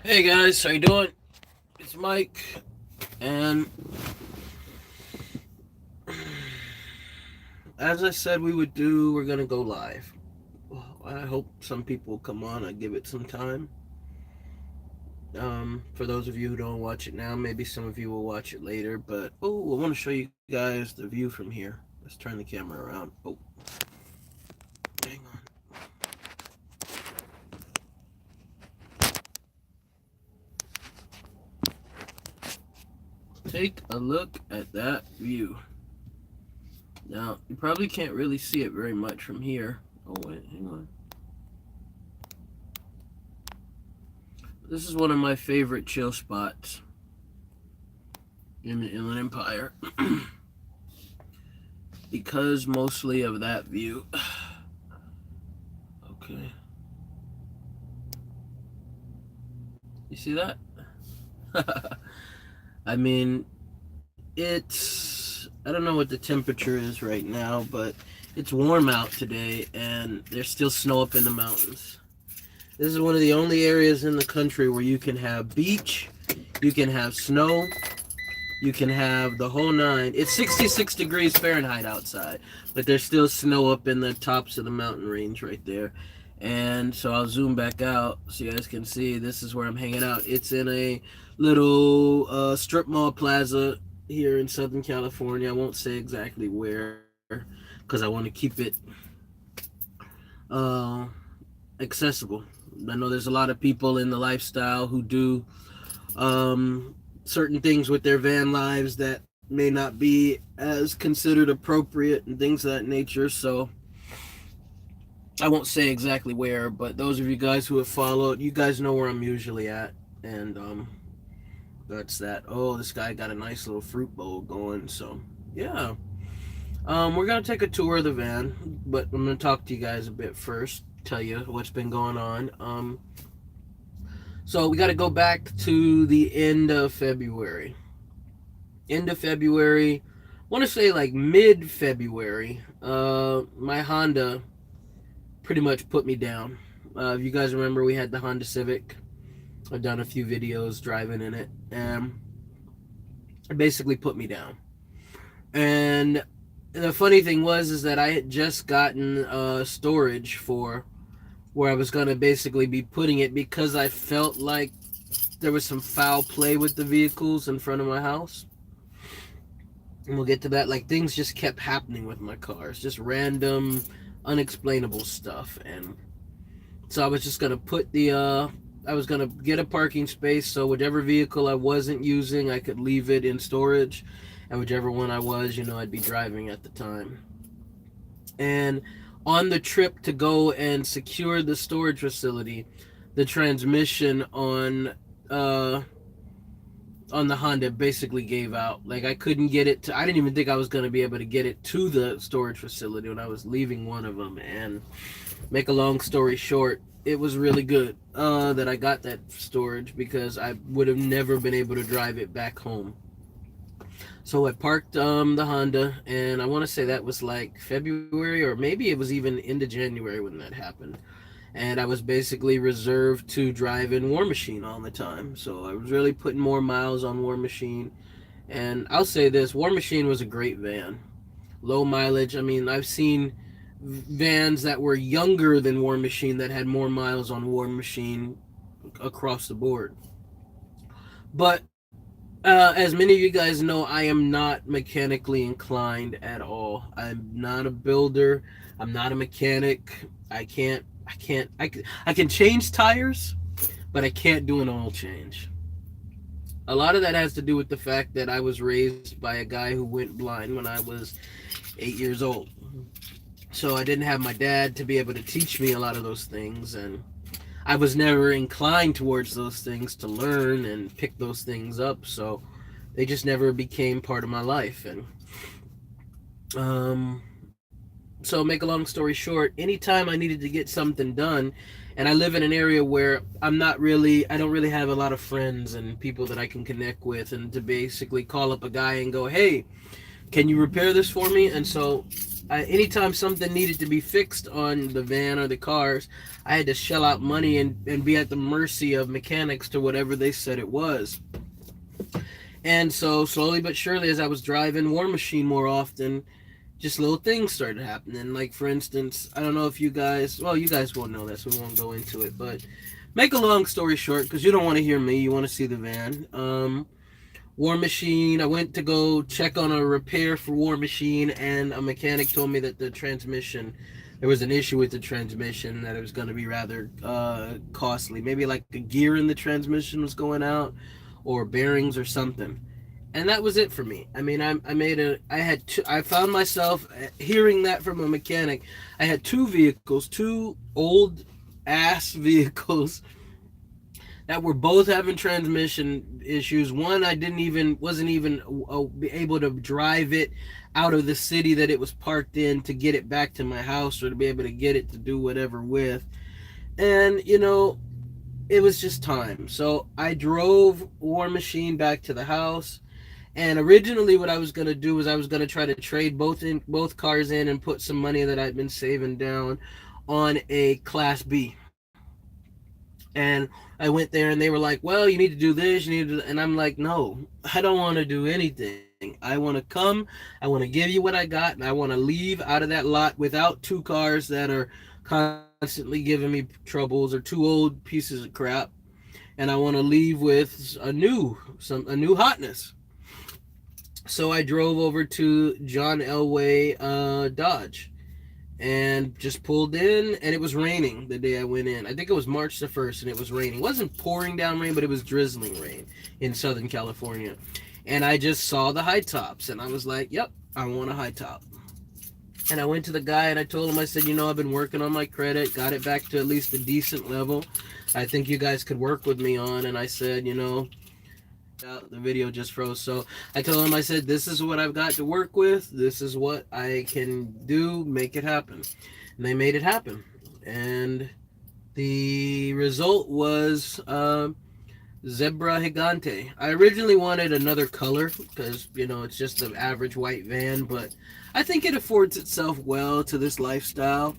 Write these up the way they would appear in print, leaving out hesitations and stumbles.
Hey guys, how you doing? It's Mike, and as I said we would do, we're gonna go live. Well, I hope some people will come on. I give it some time. For those of you who don't watch it now, maybe some of you will watch it later. But I want to show you guys the view from here. Let's turn the camera around. Oh, hang on. Take a look at that view. Now you probably can't really see it very much from here. Oh wait, hang on. This is one of my favorite chill spots in the Inland Empire because mostly of that view. Okay. You see that? I mean, I don't know what the temperature is right now, but it's warm out today and there's still snow up in the mountains. This is one of the only areas in the country where you can have beach, you can have snow, you can have the whole nine. It's 66 degrees Fahrenheit outside, but there's still snow up in the tops of the mountain range right there. And so I'll zoom back out so you guys can see this is where I'm hanging out. It's in a little strip mall plaza here in Southern California. I won't say exactly where because I want to keep it uh, accessible. I know there's a lot of people in the lifestyle who do certain things with their van lives that may not be as considered appropriate and things of that nature. So I won't say exactly where, but those of you guys who have followed, you guys know where I'm usually at. And that's that. Oh, this guy got a nice little fruit bowl going. So yeah. We're gonna take a tour of the van, but I'm gonna talk to you guys a bit first, tell you what's been going on. So we got to go back to the end of February. End of February, I want to say like mid-February. My Honda pretty much put me down. If you guys remember, we had the Honda Civic. I've done a few videos driving in it, and it basically put me down. And the funny thing was is that I had just gotten storage for where I was going to basically be putting it because I felt like there was some foul play with the vehicles in front of my house. And we'll get to that. Like, things just kept happening with my cars, just random, unexplainable stuff. And so I was just going to put I was going to get a parking space so whichever vehicle I wasn't using, I could leave it in storage. And whichever one I was, I'd be driving at the time. And on the trip to go and secure the storage facility, the transmission on the Honda basically gave out. Like, I couldn't get it to, I didn't even think I was going to be able to get it to the storage facility when I was leaving one of them. And make a long story short, it was really good that I got that storage because I would have never been able to drive it back home. So I parked the Honda, and I want to say that was like February, or maybe it was even into January when that happened. And I was basically reserved to drive in War Machine all the time. So I was really putting more miles on War Machine. And I'll say this, War Machine was a great van. Low mileage. I mean, I've seen vans that were younger than War Machine that had more miles on War Machine across the board. But as many of you guys know, I am not mechanically inclined at all. I'm not a builder. I'm not a mechanic. I can change tires, but I can't do an oil change. A lot of that has to do with the fact that I was raised by a guy who went blind when I was 8 years old. So I didn't have my dad to be able to teach me a lot of those things, and I was never inclined towards those things to learn and pick those things up, so they just never became part of my life. And so make a long story short, anytime I needed to get something done, and I live in an area where I don't really have a lot of friends and people that I can connect with, and to basically call up a guy and go, hey, can you repair this for me? And so anytime something needed to be fixed on the van or the cars, I had to shell out money and be at the mercy of mechanics to whatever they said it was. And so slowly but surely, as I was driving War Machine more often, just little things started happening. Like, for instance, I don't know if you guys, well, you guys won't know this, we won't go into it, but make a long story short, because you don't want to hear me, you want to see the van. War Machine, I went to go check on a repair for War Machine, and a mechanic told me that the transmission, there was an issue with the transmission, that it was going to be rather costly. Maybe like a gear in the transmission was going out, or bearings or something. And that was it for me. I mean, I found myself hearing that from a mechanic. I had two vehicles, two old ass vehicles that were both having transmission issues. One, I wasn't even able to drive it out of the city that it was parked in to get it back to my house, or to be able to get it to do whatever with. And, it was just time. So I drove War Machine back to the house. And originally what I was going to do was I was going to try to trade both cars in and put some money that I'd been saving down on a Class B. And I went there and they were like, well, you need to do this, and I'm like, no, I don't want to do anything. I want to come, I want to give you what I got, and I want to leave out of that lot without two cars that are constantly giving me troubles, or two old pieces of crap. And I want to leave with a new hotness. So I drove over to John Elway Dodge and just pulled in, and it was raining the day I went in. I think it was March the 1st, and it was raining. It wasn't pouring down rain, but it was drizzling rain in Southern California. And I just saw the high tops, and I was like, yep, I want a high top. And I went to the guy, and I told him, I said, I've been working on my credit, got it back to at least a decent level. I think you guys could work with me on. And I said, the video just froze. So I told him, I said, this is what I've got to work with. This is what I can do. Make it happen. And they made it happen. And the result was Zebra Gigante. I originally wanted another color because, it's just an average white van, but I think it affords itself well to this lifestyle.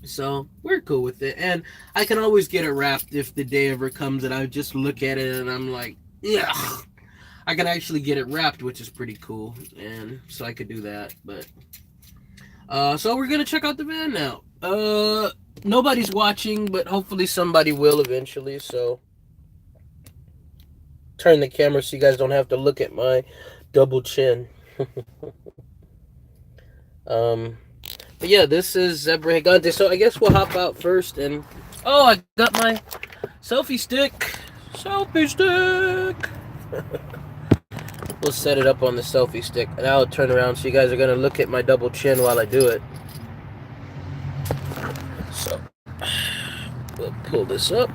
So we're cool with it. And I can always get it wrapped if the day ever comes and I just look at it and I'm like, yeah, I can actually get it wrapped, which is pretty cool. And so I could do that. But so we're gonna check out the van now. Nobody's watching, but hopefully somebody will eventually. So turn the camera so you guys don't have to look at my double chin. But yeah, this is Zebra Gigante. So I guess we'll hop out first. And oh, I got my selfie stick. We'll set it up on the selfie stick, and I'll turn around so you guys are gonna look at my double chin while I do it. So we'll pull this up.